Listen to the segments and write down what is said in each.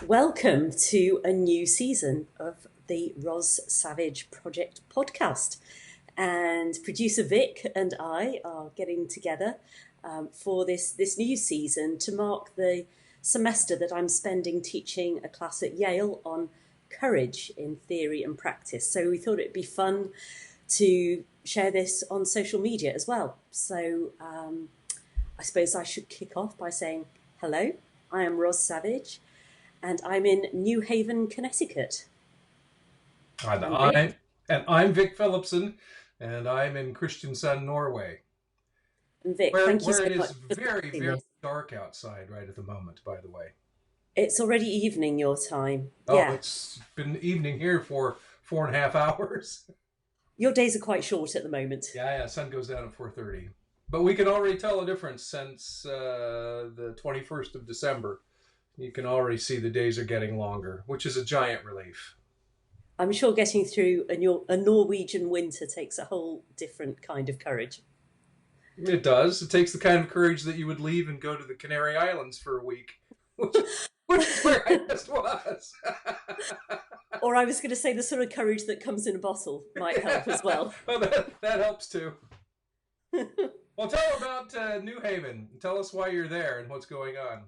Welcome to a new season of the Ros Savage Project podcast. And producer Vic and I are getting together for this new season to mark the semester that I'm spending teaching a class at Yale on courage in theory and practice. So we thought it'd be fun to share this on social media as well. So I suppose I should kick off by saying hello, I am Ros Savage and I'm in New Haven, Connecticut. I'm Vic Phillipson, and I'm in Kristiansand, Norway, And Vic, where thank you where so it much is for very, doing very this. dark outside right at the moment, by the way. It's already evening your time. Oh, Yeah, it's been evening here for 4.5 hours. your days are quite short at the moment. Yeah, sun goes down at 4:30. But we can already tell a difference since the 21st of December. You can already see the days are getting longer, which is a giant relief. I'm sure getting through a Norwegian winter takes a whole different kind of courage. It does. It takes the kind of courage that you would leave and go to the Canary Islands for a week, which is where I just was. Or I was going to say the sort of courage that comes in a bottle might help as well. Well, that helps too. Well, tell about New Haven. Tell us why you're there and what's going on.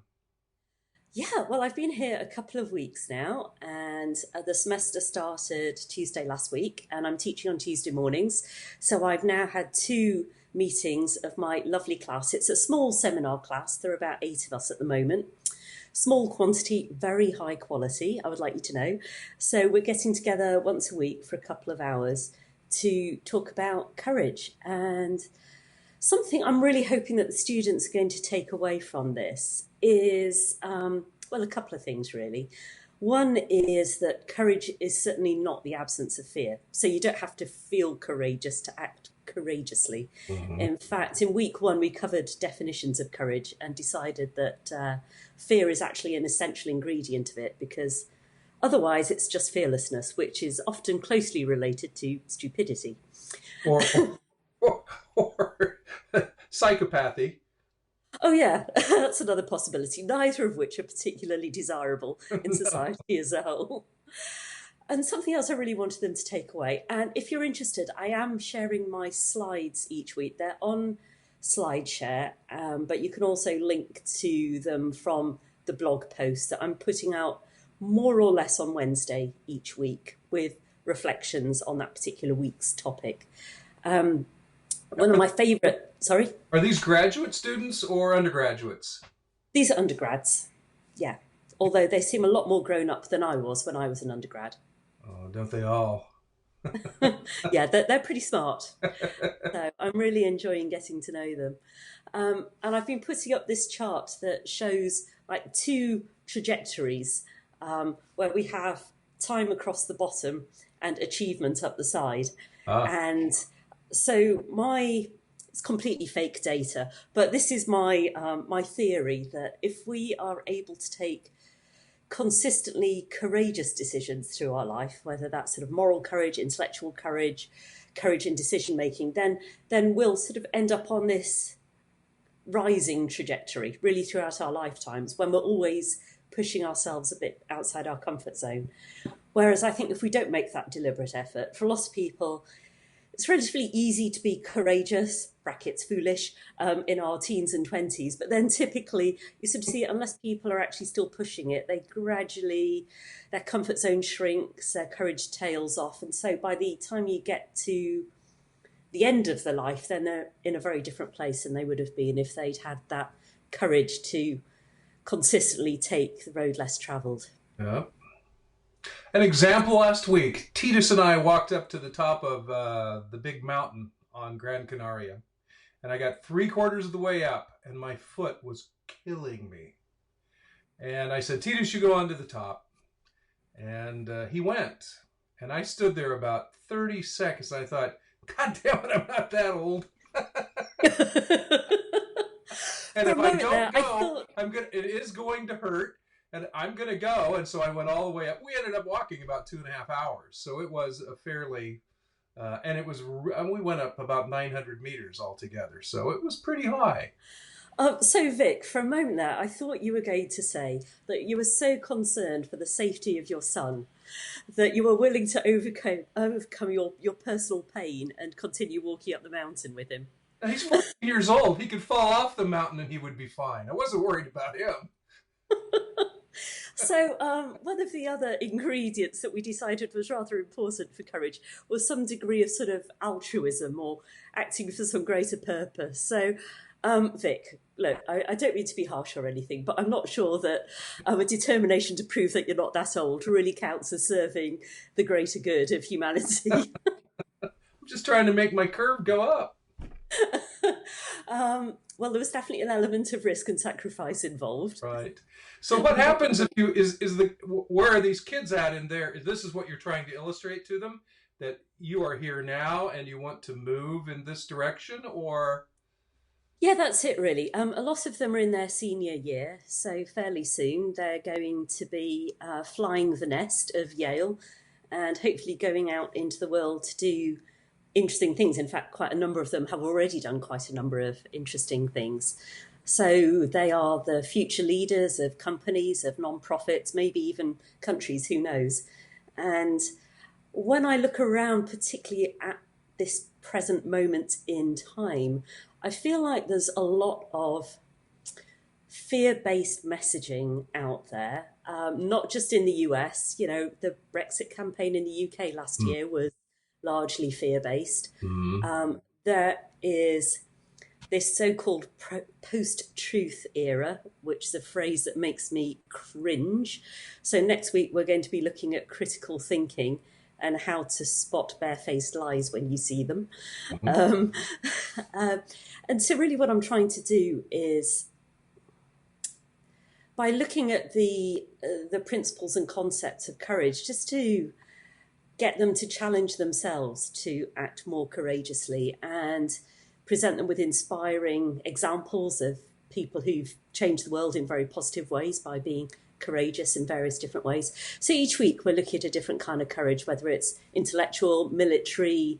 Yeah, well, I've been here a couple of weeks now, and the semester started Tuesday last week, and I'm teaching on Tuesday mornings. So I've now had two meetings of my lovely class. It's a small seminar class, there are about 8 of us at the moment. Small quantity, very high quality, I would like you to know. So we're getting together once a week for a couple of hours to talk about courage. And something I'm really hoping that the students are going to take away from this is, well, a couple of things really. One is that courage is certainly not the absence of fear. So you don't have to feel courageous to act courageously. Hmm. In fact, in week one, we covered definitions of courage and decided that fear is actually an essential ingredient of it because otherwise it's just fearlessness, which is often closely related to stupidity. Or, or psychopathy. Oh, yeah, that's another possibility, neither of which are particularly desirable in No. society as a whole. And something else I really wanted them to take away, and if you're interested, I am sharing my slides each week. They're on SlideShare, but you can also link to them from the blog post that I'm putting out more or less on Wednesday each week with reflections on that particular week's topic. Um, One of my favourite, sorry, Are these graduate students or undergraduates? these are undergrads, yeah. Although they seem a lot more grown up than I was when I was an undergrad. Oh, don't they all? Yeah, they're pretty smart. So I'm really enjoying getting to know them. And I've been putting up this chart that shows like two trajectories where we have time across the bottom and achievement up the side. Ah, And so it's completely fake data, but this is my theory that if we are able to take consistently courageous decisions through our life, whether that's sort of moral courage, intellectual courage, courage in decision making, then we'll sort of end up on this rising trajectory really throughout our lifetimes when we're always pushing ourselves a bit outside our comfort zone. Whereas I think if we don't make that deliberate effort, for a lot of people, it's relatively easy to be courageous, brackets foolish, in our teens and 20s. But then typically you sort of see, unless people are actually still pushing it, they gradually, their comfort zone shrinks, their courage tails off. And so by the time you get to the end of the life, then they're in a very different place than they would have been if they'd had that courage to consistently take the road less travelled. yeah. An example last week, Titus and I walked up to the top of the big mountain on Gran Canaria, and I got three-quarters of the way up, and my foot was killing me. And I said, Titus, you go on to the top. And he went. And I stood there about 30 seconds, and I thought, God damn it, I'm not that old. And For a if I moment there, don't I go, thought, it is going to hurt, and I'm gonna go. And so I went all the way up. We ended up walking about 2.5 hours, so it was a fairly, and we went up about 900 meters altogether, so it was pretty high. So, Vic, for a moment there, I thought you were going to say that you were so concerned for the safety of your son that you were willing to overcome your personal pain and continue walking up the mountain with him. He's 14 years old. He could fall off the mountain and he would be fine. I wasn't worried about him. So, one of the other ingredients that we decided was rather important for courage was some degree of sort of altruism or acting for some greater purpose. So, Vic, look, I don't mean to be harsh or anything, but I'm not sure that a determination to prove that you're not that old really counts as serving the greater good of humanity. I'm just trying to make my curve go up. Well, there was definitely an element of risk and sacrifice involved. Right. So what happens if you is the where are these kids at in there? This is what you're trying to illustrate to them, that you are here now and you want to move in this direction, or Yeah, that's it really. A lot of them are in their senior year, so fairly soon they're going to be flying the nest of Yale and hopefully going out into the world to do interesting things. In fact, quite a number of them have already done quite a number of interesting things. So they are the future leaders of companies, of non-profits, maybe even countries, who knows. And when I look around, particularly at this present moment in time, I feel like there's a lot of fear-based messaging out there, not just in the US. You know, the Brexit campaign in the UK last year was largely fear-based. mm, There is this so-called post-truth era, which is a phrase that makes me cringe. So next week we're going to be looking at critical thinking and how to spot barefaced lies when you see them. Um, uh, and so really what I'm trying to do is, by looking at the principles and concepts of courage, just to get them to challenge themselves to act more courageously and present them with inspiring examples of people who've changed the world in very positive ways by being courageous in various different ways. So each week we're looking at a different kind of courage, whether it's intellectual, military.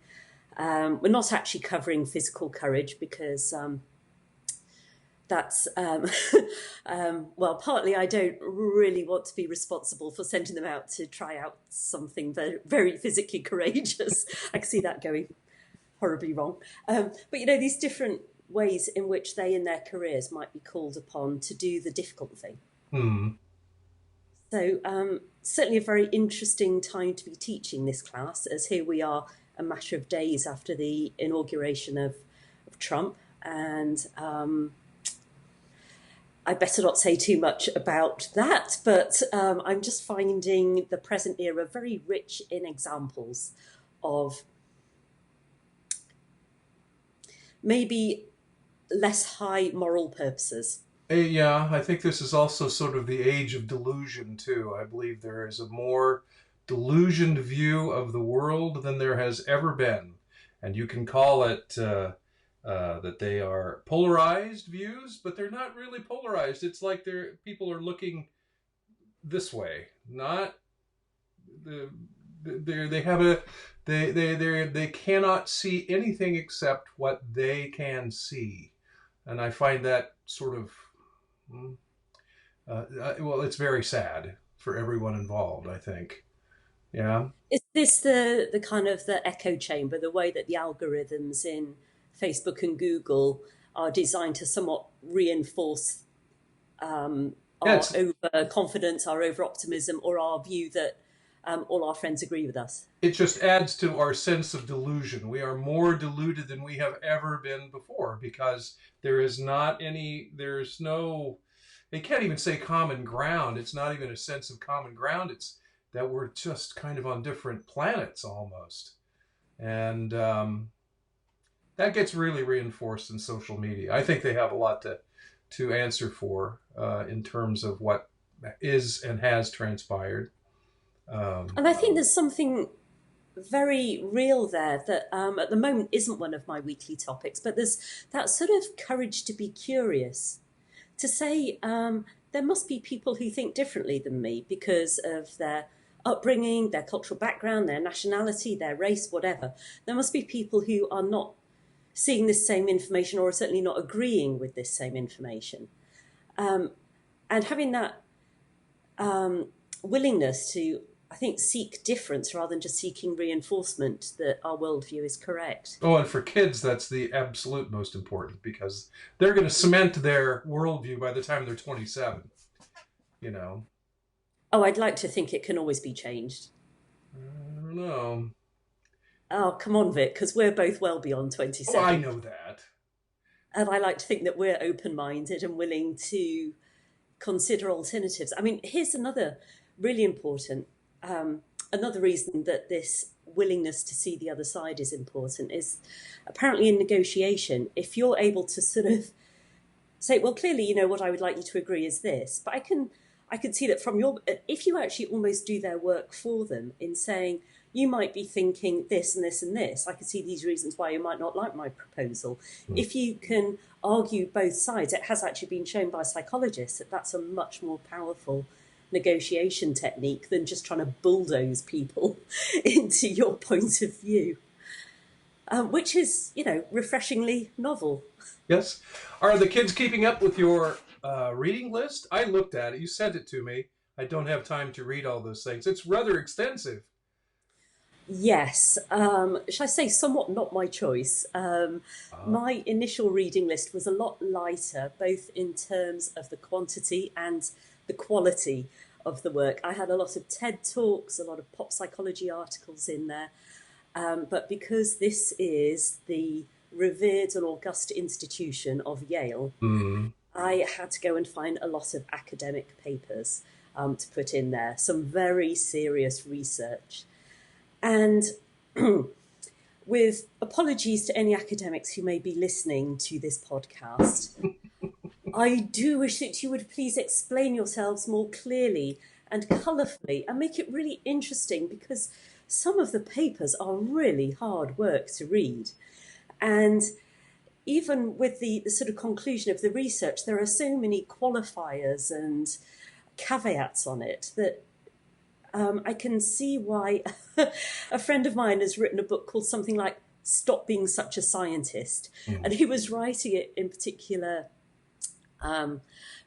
We're not actually covering physical courage because that's well, partly I don't really want to be responsible for sending them out to try out something very, very physically courageous. I can see that going horribly wrong. But you know, these different ways in which they in their careers might be called upon to do the difficult thing. mm. So certainly a very interesting time to be teaching this class, as here we are a matter of days after the inauguration of Trump. And I better not say too much about that, but I'm just finding the present era very rich in examples of maybe less high moral purposes. Yeah, I think this is also sort of the age of delusion too. I believe there is a more delusioned view of the world than there has ever been, and you can call it that they are polarized views, but they're not really polarized. It's like people are looking this way, not the they have a they cannot see anything except what they can see, and I find that sort of well, it's very sad for everyone involved, I think. Yeah. Is this the kind of the echo chamber, the way that the algorithms in Facebook and Google are designed to somewhat reinforce Yeah, our over confidence, our over optimism, or our view that all our friends agree with us? it just adds to our sense of delusion. We are more deluded than we have ever been before because there's no, they can't even say common ground. It's not even a sense of common ground. It's that we're just kind of on different planets almost. And that gets really reinforced in social media. I think they have a lot to answer for in terms of what is and has transpired. And I think there's something very real there that at the moment isn't one of my weekly topics, but there's that sort of courage to be curious, to say there must be people who think differently than me because of their upbringing, their cultural background, their nationality, their race, whatever. There must be people who are not seeing this same information, or certainly not agreeing with this same information. And having that willingness to, I think, seek difference rather than just seeking reinforcement that our worldview is correct. Oh, and for kids, that's the absolute most important, because they're going to cement their worldview by the time they're 27, you know. Oh, I'd like to think it can always be changed. I don't know. Oh, come on, Vic, because we're both well beyond Oh, 27. I know that. And I like to think that we're open-minded and willing to consider alternatives. I mean, here's another really important, another reason that this willingness to see the other side is important is apparently in negotiation, if you're able to sort of say, well, clearly, you know, what I would like you to agree is this, but I can see that from your, if you actually almost do their work for them in saying, you might be thinking this and this and this, I can see these reasons why you might not like my proposal. If you can argue both sides, it has actually been shown by psychologists that that's a much more powerful negotiation technique than just trying to bulldoze people into your point of view, which is, you know, refreshingly novel. Yes. Are the kids keeping up with your reading list? I looked at it. You sent it to me. I don't have time to read all those things. It's rather extensive. Yes, shall I say somewhat not my choice. My initial reading list was a lot lighter, both in terms of the quantity and the quality of the work. I had a lot of TED Talks, a lot of pop psychology articles in there. But because this is the revered and august institution of Yale, I had to go and find a lot of academic papers to put in there, some very serious research. And with apologies to any academics who may be listening to this podcast, I do wish that you would please explain yourselves more clearly and colourfully and make it really interesting, because some of the papers are really hard work to read. And even with the sort of conclusion of the research, there are so many qualifiers and caveats on it that I can see why a friend of mine has written a book called something like Stop Being Such a Scientist. And he was writing it in particular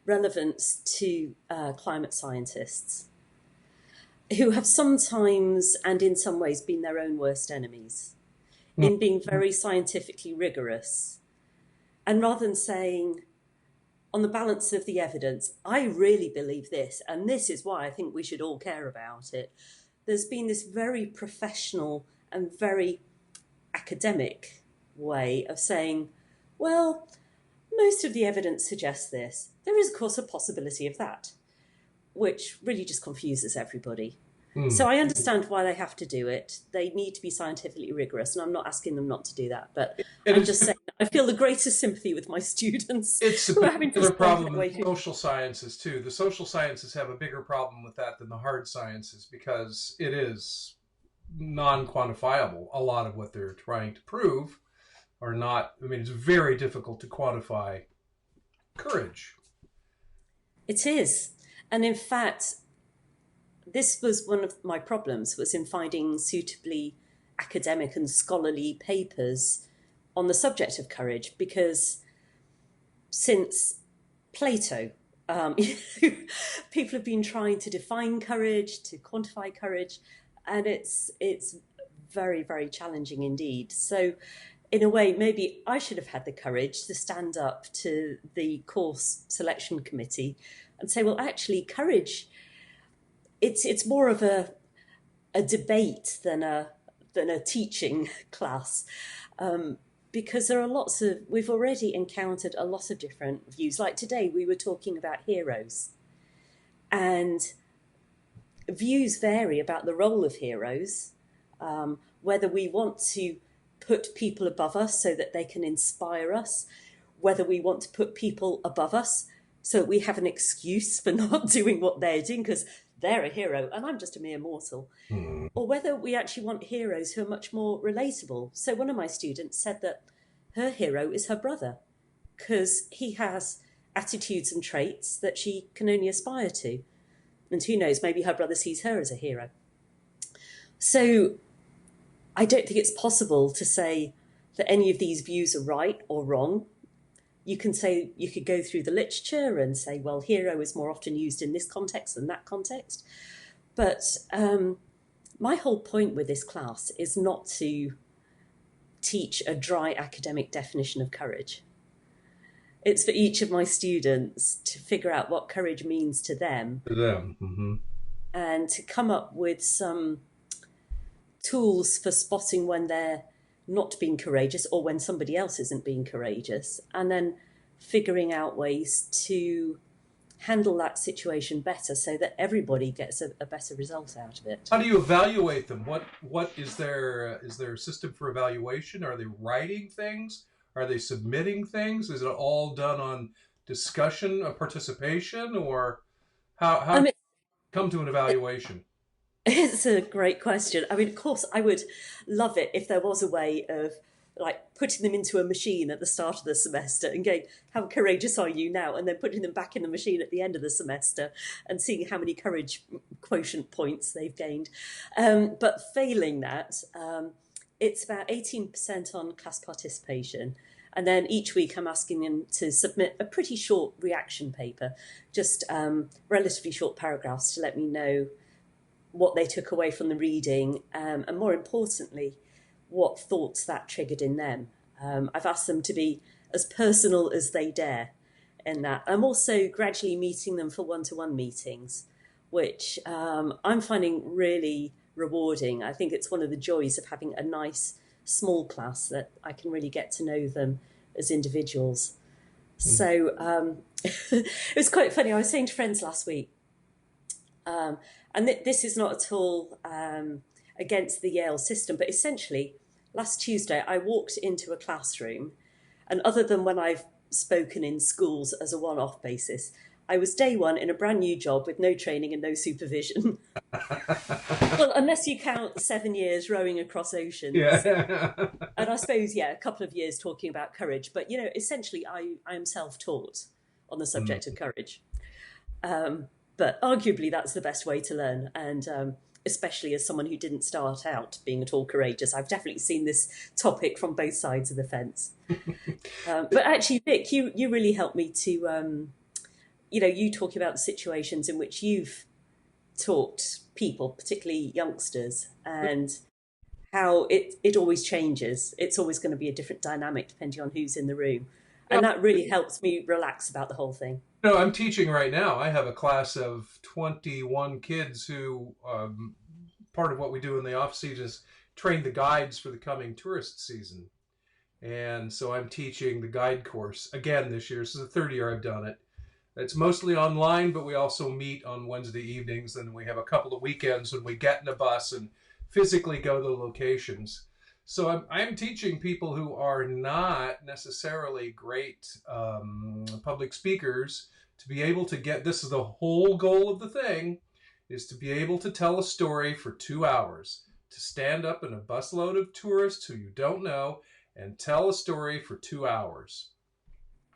relevance to climate scientists who have sometimes and in some ways been their own worst enemies in being very scientifically rigorous. And rather than saying, on the balance of the evidence, I really believe this, and this is why I think we should all care about it, there's been this very professional and very academic way of saying, well, most of the evidence suggests this. There is, of course, a possibility of that, which really just confuses everybody. So I understand why they have to do it. They need to be scientifically rigorous, and I'm not asking them not to do that. But I'm just saying, I feel the greatest sympathy with my students. It's a who are having to particular spend problem their way in through. social sciences, too. The social sciences have a bigger problem with that than the hard sciences, because it is non-quantifiable. A lot of what they're trying to prove are not, I mean, it's very difficult to quantify courage. It is. And in fact, this was one of my problems, was in finding suitably academic and scholarly papers on the subject of courage, because since Plato, people have been trying to define courage, to quantify courage, and it's very, very challenging indeed. So in a way, maybe I should have had the courage to stand up to the course selection committee and say, well, actually, courage, it's more of a debate than a teaching class, because there are lots of, we've already encountered a lot of different views. Like today, we were talking about heroes, and views vary about the role of heroes, whether we want to put people above us so that they can inspire us, whether we want to put people above us so that we have an excuse for not doing what they're doing because they're a hero and I'm just a mere mortal, or whether we actually want heroes who are much more relatable. So one of my students said that her hero is her brother because he has attitudes and traits that she can only aspire to. And who knows, maybe her brother sees her as a hero. So I don't think it's possible to say that any of these views are right or wrong. You could go through the literature and say, well, hero is more often used in this context than that context. But my whole point with this class is not to teach a dry academic definition of courage. It's for each of my students to figure out what courage means to them. To them. Mm-hmm. And to come up with some tools for spotting when they're not being courageous or when somebody else isn't being courageous, and then figuring out ways to handle that situation better so that everybody gets a better result out of it. How do you evaluate them? What is there a system for evaluation? Are they writing things? Are they submitting things? Is it all done on discussion, participation, or how do you come to an evaluation? It's a great question. I mean, of course, I would love it if there was a way of like putting them into a machine at the start of the semester and going, how courageous are you now? And then putting them back in the machine at the end of the semester and seeing how many courage quotient points they've gained. But failing that, it's about 18% on class participation. And then each week I'm asking them to submit a pretty short reaction paper, just relatively short paragraphs to let me know what they took away from the reading, and more importantly, what thoughts that triggered in them. I've asked them to be as personal as they dare in that. I'm also gradually meeting them for one-to-one meetings, which I'm finding really rewarding. I think it's one of the joys of having a nice small class that I can really get to know them as individuals. So it was quite funny. I was saying to friends last week, and this is not at all against the Yale system, but essentially, last Tuesday, I walked into a classroom, and other than when I've spoken in schools as a one-off basis, I was day one in a brand new job with no training and no supervision. Well, unless you count 7 years rowing across oceans. Yeah. And I suppose, a couple of years talking about courage. But, essentially, I am self-taught on the subject of courage. But arguably, that's the best way to learn. And especially as someone who didn't start out being at all courageous, I've definitely seen this topic from both sides of the fence. But actually, Vic, you really helped me to, you talking about the situations in which you've taught people, particularly youngsters, and how it always changes. It's always going to be a different dynamic depending on who's in the room. And that really helps me relax about the whole thing. No, I'm teaching right now. I have a class of 21 kids who, part of what we do in the off season is train the guides for the coming tourist season. And so I'm teaching the guide course again this year. This is the third year I've done it. It's mostly online, but we also meet on Wednesday evenings, and we have a couple of weekends when we get in a bus and physically go to locations. So I'm teaching people who are not necessarily great public speakers to be able to get, this is the whole goal of the thing, is to be able to tell a story for 2 hours, to stand up in a busload of tourists who you don't know and tell a story for 2 hours.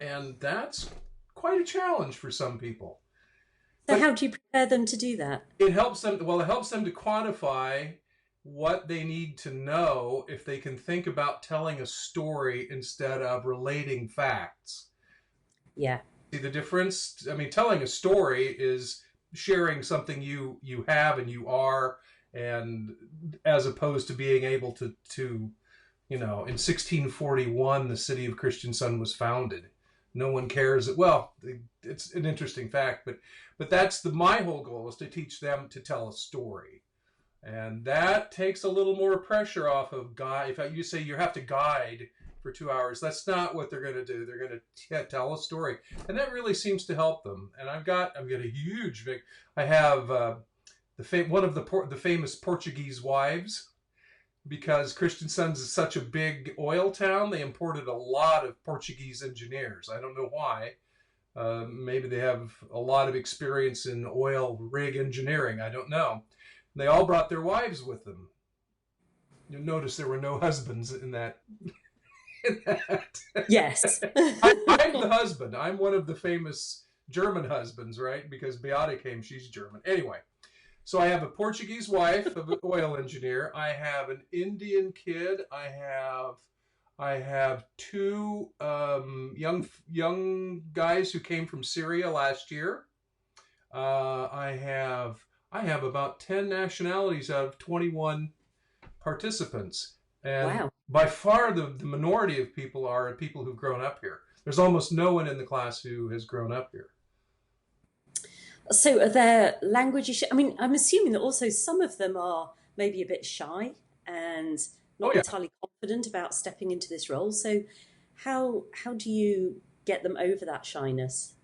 And that's quite a challenge for some people. So how do you prepare them to do that? It helps them to quantify what they need to know if they can think about telling a story instead of relating facts. Yeah. See the difference? I mean, telling a story is sharing something you have and you are, and as opposed to being able to in 1641 the city of Kristiansand was founded. No one cares. Well, it's an interesting fact, but that's my whole goal is to teach them to tell a story. And that takes a little more pressure off of guide. If you say you have to guide for 2 hours, that's not what they're going to do. They're going to tell a story, and that really seems to help them. And I've got a huge. I have one of the famous Portuguese wives, because Kristiansand is such a big oil town. They imported a lot of Portuguese engineers. I don't know why. Maybe they have a lot of experience in oil rig engineering. I don't know. They all brought their wives with them. You'll notice there were no husbands in that. Yes. I'm the husband. I'm one of the famous German husbands, right? Because Beate came, she's German. Anyway, so I have a Portuguese wife of an oil engineer. I have an Indian kid. I have I have two young guys who came from Syria last year. I have about 10 nationalities out of 21 participants, and Wow. by far the minority of people are people who've grown up here. There's almost no one in the class who has grown up here. So are there language issues? I mean, I'm assuming that also some of them are maybe a bit shy and Oh not yeah. entirely confident about stepping into this role. So how do you get them over that shyness?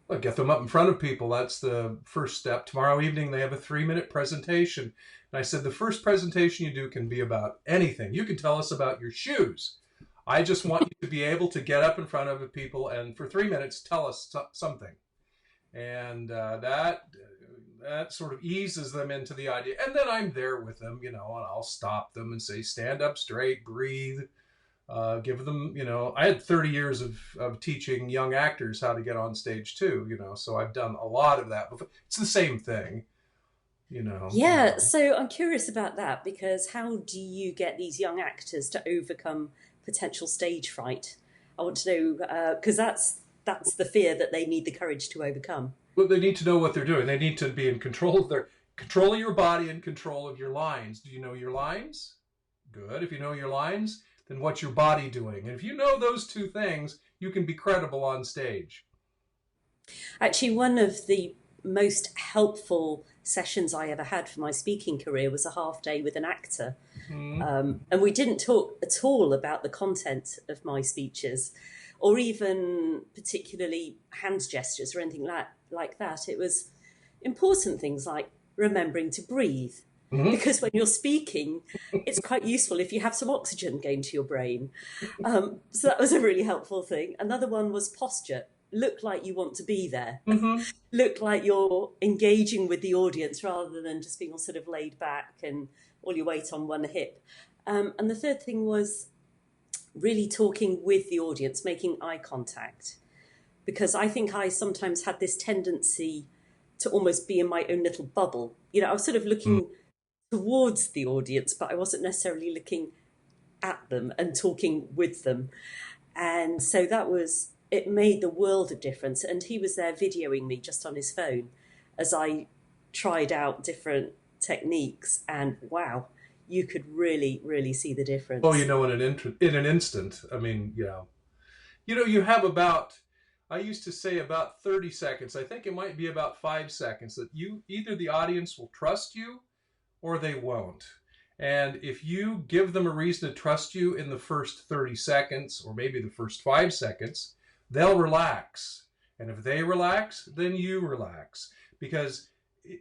Well, get them up in front of people. That's the first step. Tomorrow evening, they have a 3-minute presentation. And I said, the first presentation you do can be about anything. You can tell us about your shoes. I just want you to be able to get up in front of people and for 3 minutes tell us something. And that sort of eases them into the idea. And then I'm there with them, and I'll stop them and say, stand up straight, breathe, give them, I had 30 years of teaching young actors how to get on stage too, so I've done a lot of that before. It's the same thing, you know. Yeah, so I'm curious about that because how do you get these young actors to overcome potential stage fright? I want to know because that's the fear that they need the courage to overcome. Well, they need to know what they're doing. They need to be in control of their control of your body and control of your lines. Do you know your lines? Good. If you know your lines, then what's your body doing? And if you know those two things, you can be credible on stage. Actually, one of the most helpful sessions I ever had for my speaking career was a half day with an actor. Mm-hmm. And we didn't talk at all about the content of my speeches or even particularly hand gestures or anything like that. It was important things like remembering to breathe. Mm-hmm. Because when you're speaking, it's quite useful if you have some oxygen going to your brain. So that was a really helpful thing. Another one was posture. Look like you want to be there. Mm-hmm. Look like you're engaging with the audience rather than just being all sort of laid back and all your weight on one hip. And the third thing was really talking with the audience, making eye contact. Because I think I sometimes had this tendency to almost be in my own little bubble. I was sort of looking towards the audience, but I wasn't necessarily looking at them and talking with them. And so it made the world of difference. And he was there videoing me just on his phone as I tried out different techniques. And wow, you could really, really see the Oh, difference. in an instant. I mean, you have about. I used to say about 30 seconds. I think it might be about 5 seconds that either the audience will trust you or they won't. And if you give them a reason to trust you in the first 30 seconds or maybe the first 5 seconds, they'll relax. And if they relax, then you relax. Because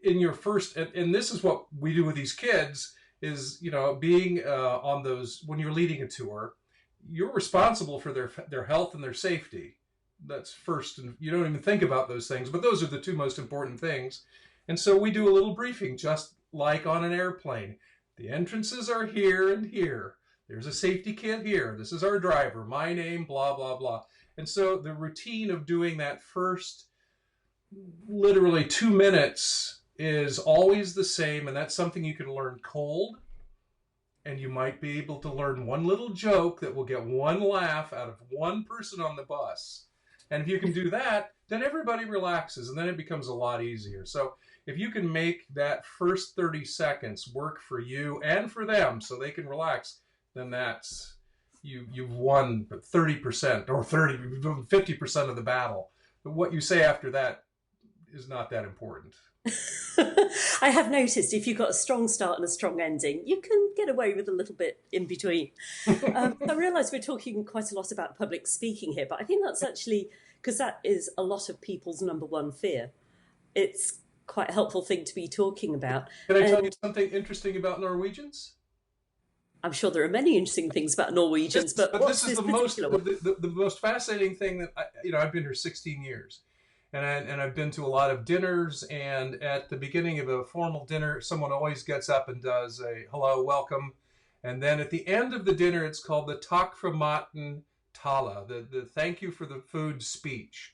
in your first, and this is what we do with these kids, is, being on those, when you're leading a tour, you're responsible for their health and their safety. That's first, and you don't even think about those things, but those are the two most important things. And so we do a little briefing, just like on an airplane. The entrances are here and here. There's a safety kit here. This is our driver. My name, blah, blah, blah. And so the routine of doing that first literally 2 minutes is always the same. And that's something you can learn cold. And you might be able to learn one little joke that will get one laugh out of one person on the bus. And if you can do that, then everybody relaxes and then it becomes a lot easier. So if you can make that first 30 seconds work for you and for them so they can relax, then that's you've won 30% or 50% of the battle. But what you say after that is not that important. I have noticed if you've got a strong start and a strong ending, you can get away with a little bit in between. I realise we're talking quite a lot about public speaking here, but I think that's actually because that is a lot of people's number one fear. It's quite a helpful thing to be talking about. Can I tell you And something interesting about Norwegians? I'm sure there are many interesting things about Norwegians, but This what's is this the most particular one? the most fascinating thing that I've been here 16 years. And I've been to a lot of dinners, and at the beginning of a formal dinner, someone always gets up and does a hello, welcome. And then at the end of the dinner, it's called the Takk for maten tale, the thank you for the food speech.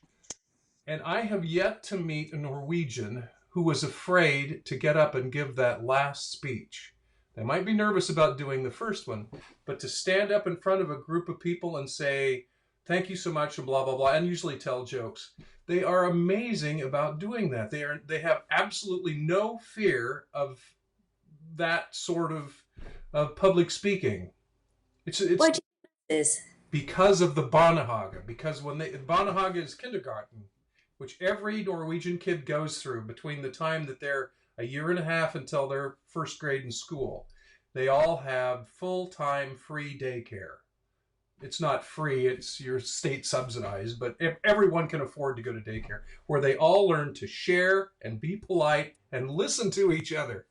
And I have yet to meet a Norwegian who was afraid to get up and give that last speech. They might be nervous about doing the first one, but to stand up in front of a group of people and say, thank you so much, and blah, blah, blah, and usually tell jokes. They are amazing about doing that. They have absolutely no fear of that sort of public speaking. It's Why do you think this? because of the Barnehage. Because when Barnehage is kindergarten, which every Norwegian kid goes through between the time that they're a year and a half until their first grade in school. They all have full-time free daycare. It's not free, it's your state subsidized, but everyone can afford to go to daycare, where they all learn to share and be polite and listen to each other.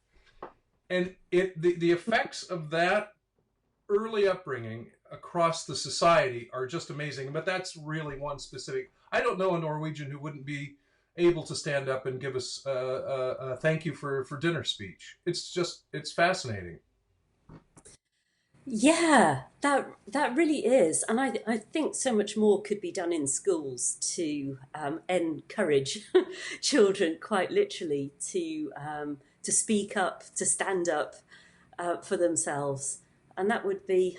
And the effects of that early upbringing across the society are just amazing. But that's really one specific. I don't know a Norwegian who wouldn't be able to stand up and give us a thank you for dinner speech. It's fascinating. Yeah, that really is, and I think so much more could be done in schools to encourage children, quite literally, to speak up, to stand up for themselves, and that would be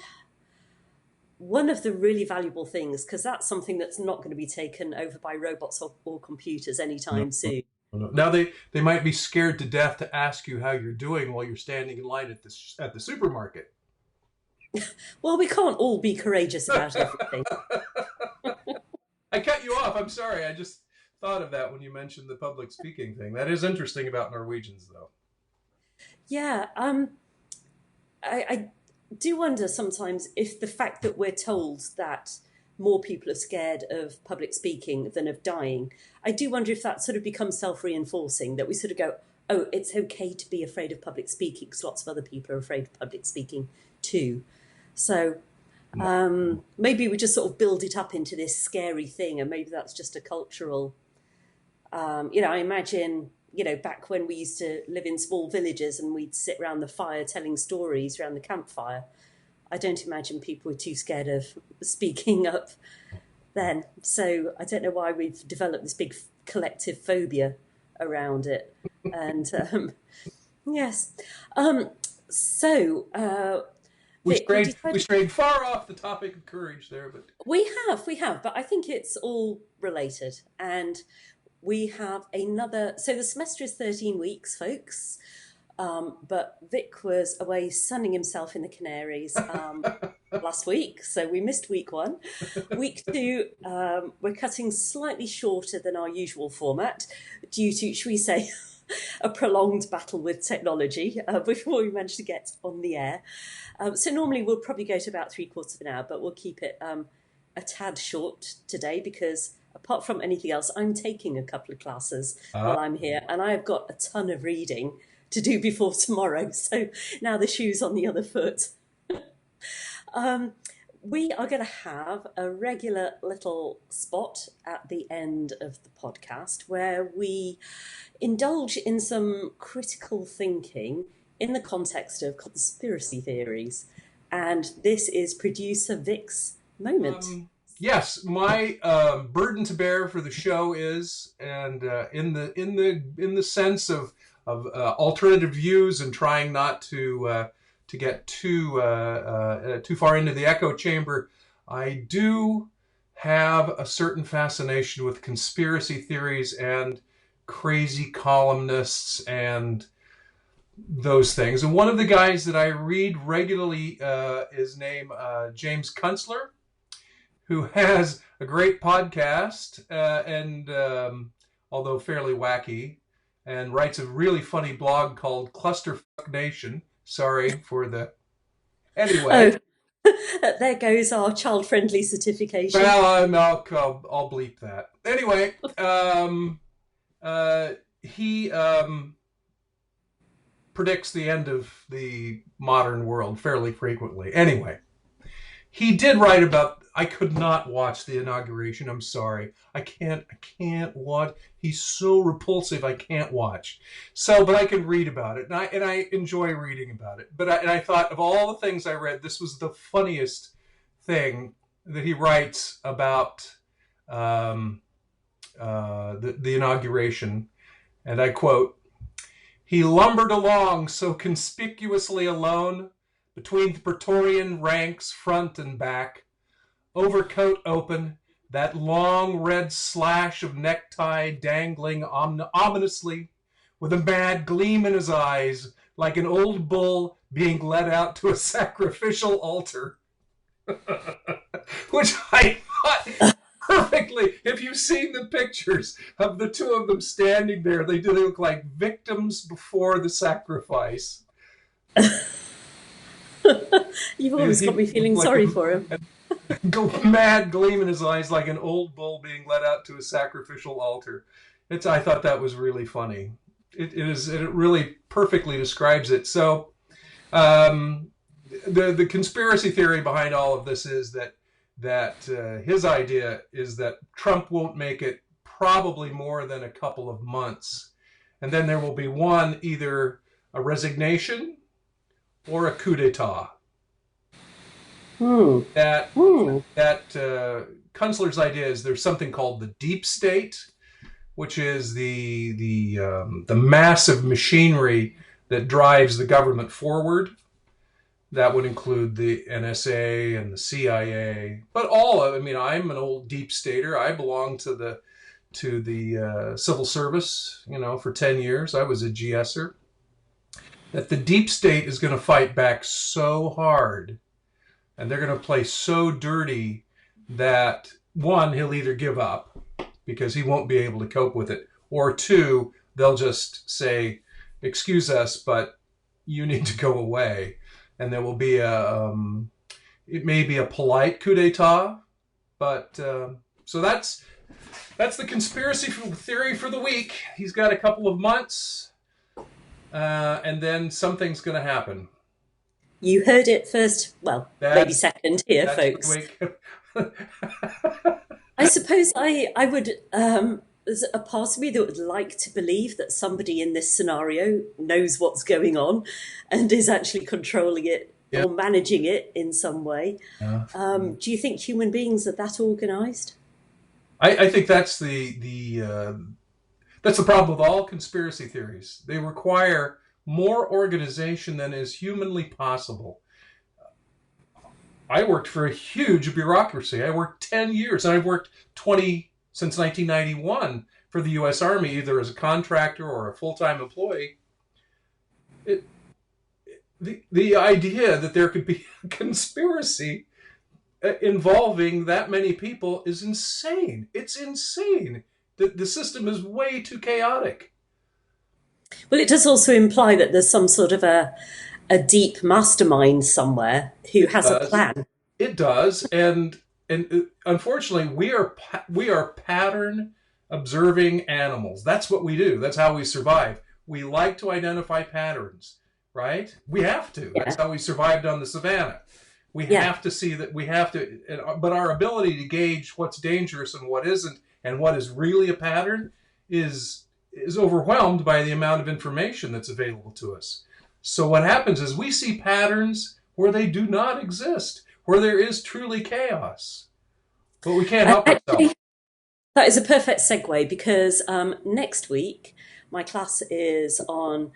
one of the really valuable things, because that's something that's not going to be taken over by robots or computers No, anytime soon. no. Now they might be scared to death to ask you how you're doing while you're standing in line at the supermarket. Well, we can't all be courageous about everything. I cut you off. I'm sorry. I just thought of that when you mentioned the public speaking thing. That is interesting about Norwegians, though. Yeah, I do wonder sometimes if the fact that we're told that more people are scared of public speaking than of dying, I do wonder if that sort of becomes self-reinforcing, that we sort of go, oh, it's okay to be afraid of public speaking because lots of other people are afraid of public speaking too. So maybe we just sort of build it up into this scary thing, and maybe that's just a cultural. I imagine, back when we used to live in small villages and we'd sit around the fire telling stories around the campfire. I don't imagine people were too scared of speaking up then. So I don't know why we've developed this big collective phobia around it. And yes. So, Vic, we We decided. strayed far off the topic of courage there, but We have, but I think it's all related. And we have another. So the semester is 13 weeks, folks. But Vic was away sunning himself in the Canaries last week, so we missed week one. Week two, we're cutting slightly shorter than our usual format due to, should we say, a prolonged battle with technology before we manage to get on the air. So normally we'll probably go to about 3/4 of an hour, but we'll keep it a tad short today because apart from anything else, I'm taking a couple of classes uh, while I'm here, and I have got a ton of reading to do before tomorrow. So now the shoe's on the other foot. Um, we are going to have a regular little spot at the end of the podcast where we indulge in some critical thinking in the context of conspiracy theories. And this is producer Vic's moment. yes, my burden to bear for the show is, and in the sense of alternative views and trying not to get too far into the echo chamber, I do have a certain fascination with conspiracy theories and crazy columnists and those things. And one of the guys that I read regularly is named James Kunstler, who has a great podcast and although fairly wacky, and writes a really funny blog called Clusterfuck Nation. Sorry for the. Anyway. Oh, there goes our child-friendly certification. Well, I'll bleep that. Anyway, he predicts the end of the modern world fairly frequently. Anyway, he did write about. I could not watch the inauguration. I'm sorry. I can't watch. He's so repulsive. I can't watch. So, but I can read about it, and I enjoy reading about it. But I thought of all the things I read, this was the funniest thing that he writes about the inauguration, and I quote: He lumbered along so conspicuously alone between the Praetorian ranks front and back, overcoat open, that long red slash of necktie dangling ominously, with a mad gleam in his eyes, like an old bull being led out to a sacrificial altar. Which I thought perfectly. If you've seen the pictures of the two of them standing there, they do look like victims before the sacrifice. You've always got me feeling like sorry for him. Mad gleam in his eyes, like an old bull being led out to a sacrificial altar. I thought that was really funny. It really perfectly describes it. So, the conspiracy theory behind all of this is that his idea is that Trump won't make it probably more than a couple of months, and then there will be either a resignation or a coup d'état. That Kunstler's idea is there's something called the deep state, which is the massive machinery that drives the government forward. That would include the NSA and the CIA, but I'm an old deep stater. I belong to the civil service, for 10 years. I was a GSer. That the deep state is going to fight back so hard, and they're going to play so dirty that, one, he'll either give up because he won't be able to cope with it, or two, they'll just say, excuse us, but you need to go away. And there will be it may be a polite coup d'etat, but so that's the conspiracy theory for the week. He's got a couple of months, and then something's going to happen. You heard it first, maybe second here, folks. I suppose I would, there's a part of me that would like to believe that somebody in this scenario knows what's going on and is actually controlling it or managing it in some way. Yeah. Do you think human beings are that organized? I think that's the problem with all conspiracy theories. They require more organization than is humanly possible. I worked for a huge bureaucracy. I worked 10 years, and I've worked 20 since 1991 for the U.S. Army, either as a contractor or a full-time employee. The idea that there could be a conspiracy involving that many people is insane. It's insane. The system is way too chaotic. Well, it does also imply that there's some sort of a deep mastermind somewhere who has a plan. It does, and unfortunately, we are pattern observing animals. That's what we do. That's how we survive. We like to identify patterns, right? We have to. Yeah. That's how we survived on the savannah. We have to see that. But our ability to gauge what's dangerous and what isn't, and what is really a pattern, is overwhelmed by the amount of information that's available to us. So what happens is we see patterns where they do not exist, where there is truly chaos. But we can't help ourselves. That is a perfect segue, because next week my class is on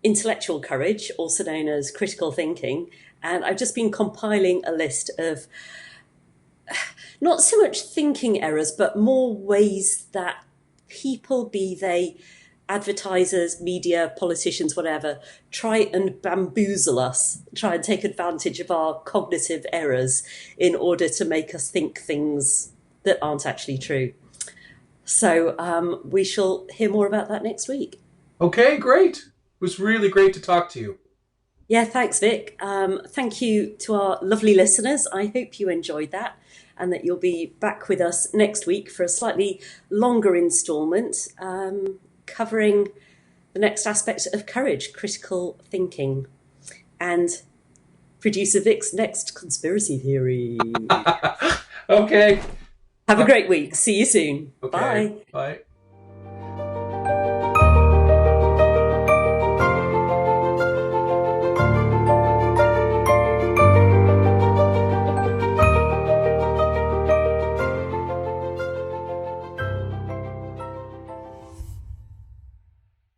intellectual courage, also known as critical thinking, and I've just been compiling a list of not so much thinking errors, but more ways that people, be they advertisers, media, politicians, whatever, try and bamboozle us, try and take advantage of our cognitive errors in order to make us think things that aren't actually true. So we shall hear more about that next week. Okay, great. It was really great to talk to you. Yeah, thanks, Vic. Thank you to our lovely listeners. I hope you enjoyed that, and that you'll be back with us next week for a slightly longer instalment, covering the next aspect of courage, critical thinking, and Producer Vic's next conspiracy theory. Okay. Have a great week. See you soon. Okay. Bye. Bye.